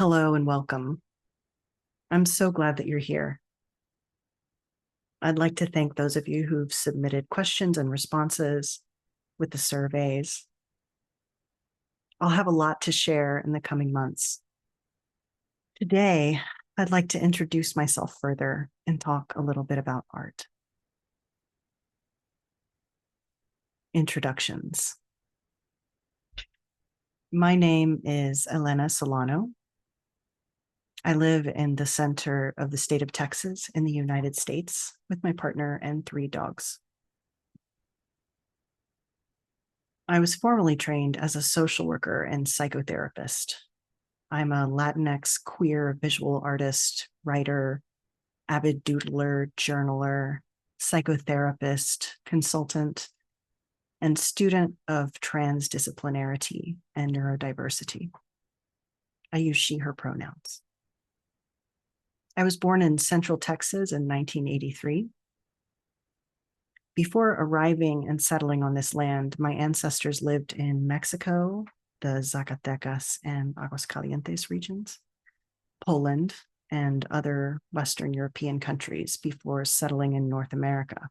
Hello and welcome. I'm so glad that you're here. I'd like to thank those of you who've submitted questions and responses with the surveys. I'll have a lot to share in the coming months. Today, I'd like to introduce myself further and talk a little bit about art. Introductions. My name is Elena Solano. I live in the center of the state of Texas in the United States with my partner and 3 dogs. I was formally trained as a social worker and psychotherapist. I'm a Latinx queer visual artist, writer, avid doodler, journaler, psychotherapist, consultant, and student of transdisciplinarity and neurodiversity. I use she, her pronouns. I was born in Central Texas in 1983. Before arriving and settling on this land, my ancestors lived in Mexico, the Zacatecas and Aguascalientes regions, Poland, and other Western European countries before settling in North America.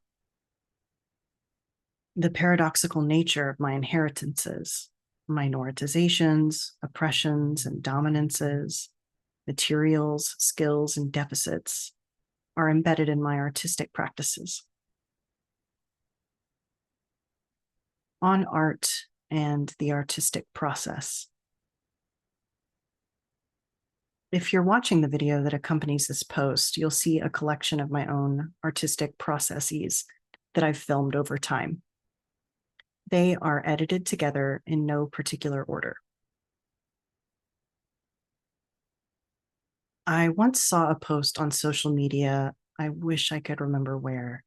The paradoxical nature of my inheritances, minoritizations, oppressions, and dominances, materials, skills, and deficits are embedded in my artistic practices. On art and the artistic process. If you're watching the video that accompanies this post, you'll see a collection of my own artistic processes that I've filmed over time. They are edited together in no particular order. I once saw a post on social media, I wish I could remember where,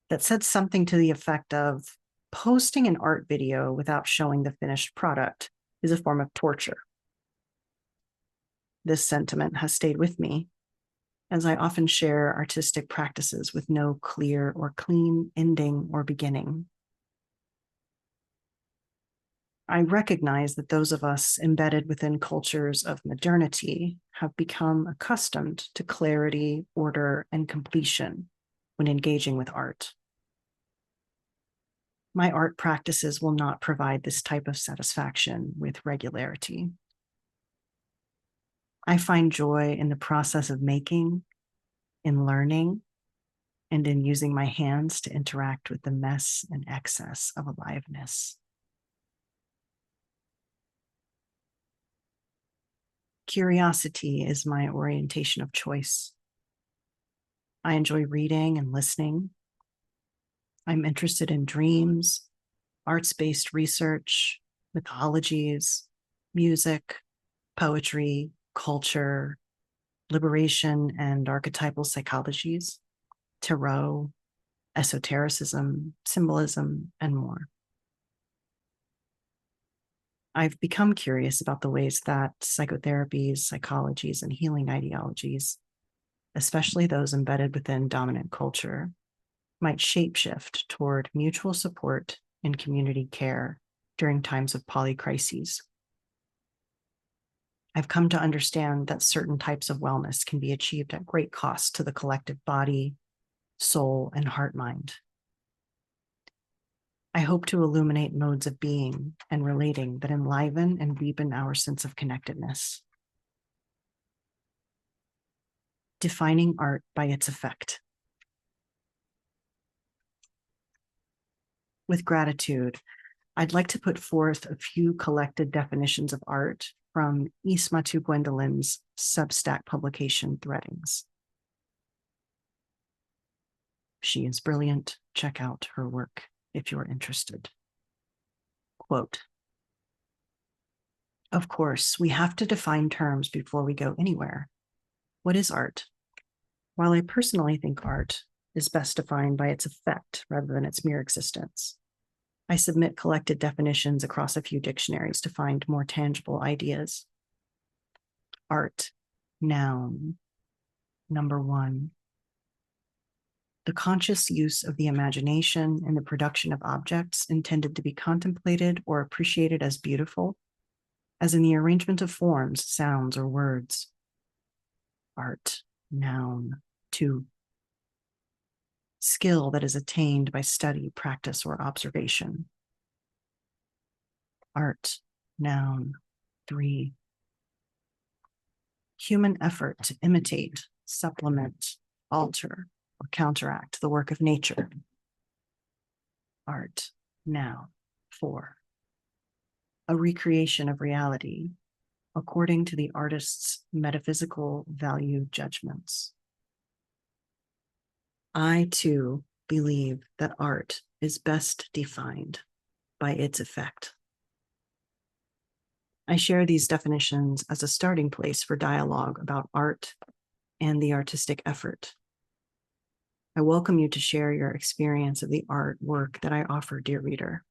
that said something to the effect of, posting an art video without showing the finished product is a form of torture. This sentiment has stayed with me, as I often share artistic practices with no clear or clean ending or beginning. I recognize that those of us embedded within cultures of modernity have become accustomed to clarity, order, and completion when engaging with art. My art practices will not provide this type of satisfaction with regularity. I find joy in the process of making, in learning, and in using my hands to interact with the mess and excess of aliveness. Curiosity is my orientation of choice. I enjoy reading and listening. I'm interested in dreams, arts-based research, mythologies, music, poetry, culture, liberation and archetypal psychologies, tarot, esotericism, symbolism, and more. I've become curious about the ways that psychotherapies, psychologies, and healing ideologies, especially those embedded within dominant culture, might shapeshift toward mutual support and community care during times of polycrises. I've come to understand that certain types of wellness can be achieved at great cost to the collective body, soul, and heart-mind. I hope to illuminate modes of being and relating that enliven and deepen our sense of connectedness. Defining art by its effect. With gratitude, I'd like to put forth a few collected definitions of art from Ismatu Gwendolyn's Substack publication, Threadings. She is brilliant. Check out her work if you're interested. Quote, "Of course, we have to define terms before we go anywhere. What is art? While I personally think art is best defined by its effect rather than its mere existence, I submit collected definitions across a few dictionaries to find more tangible ideas. Art, noun, number 1. The conscious use of the imagination in the production of objects intended to be contemplated or appreciated as beautiful, as in the arrangement of forms, sounds, or words. Art, noun. 2. Skill that is attained by study, practice, or observation. Art, noun. 3. Human effort to imitate, supplement, alter, or counteract the work of nature. Art, noun. 4. A recreation of reality according to the artist's metaphysical value judgments. I, too, believe that art is best defined by its effect. I share these definitions as a starting place for dialogue about art and the artistic effort. I welcome you to share your experience of the artwork that I offer, dear reader.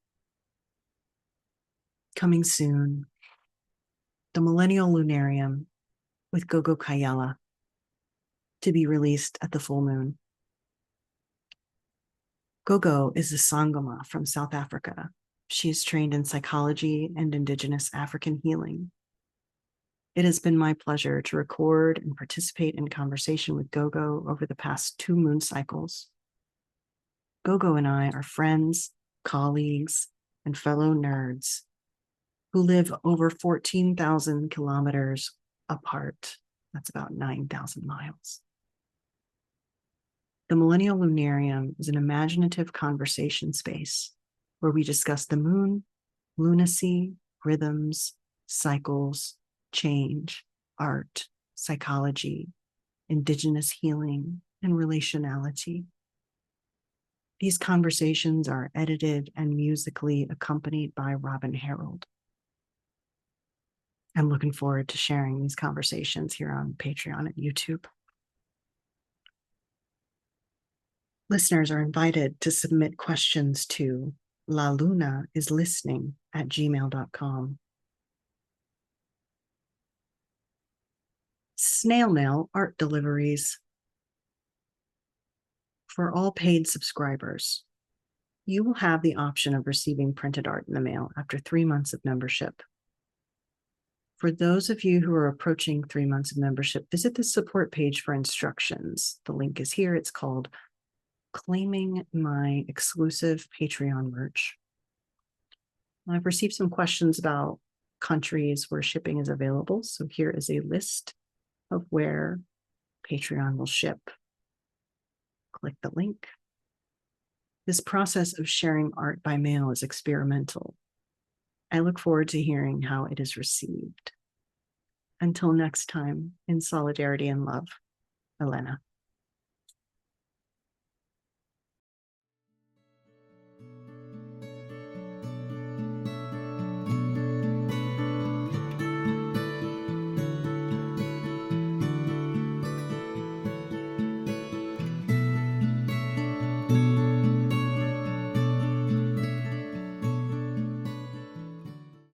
Coming soon, the Millennial Lunarium with Gogo Kayala, to be released at the full moon. Gogo is a Sangoma from South Africa. She is trained in psychology and Indigenous African healing. It has been my pleasure to record and participate in conversation with Gogo over the past 2 moon cycles. Gogo and I are friends, colleagues, and fellow nerds who live over 14,000 kilometers apart. That's about 9,000 miles. The Millennial Lunarium is an imaginative conversation space where we discuss the moon, lunacy, rhythms, cycles, change, art, psychology, Indigenous healing, and relationality. These conversations are edited and musically accompanied by Robin Harold. I'm looking forward to sharing these conversations here on Patreon and YouTube. Listeners are invited to submit questions to lalunaislistening@gmail.com. Snail mail art deliveries. For all paid subscribers, you will have the option of receiving printed art in the mail after 3 months of membership. For those of you who are approaching 3 months of membership, visit the support page for instructions. The link is here. It's called Claiming My Exclusive Patreon Merch. I've received some questions about countries where shipping is available. So here is a list of where Patreon will ship. Click the link. This process of sharing art by mail is experimental. I look forward to hearing how it is received. Until next time, in solidarity and love, Elena.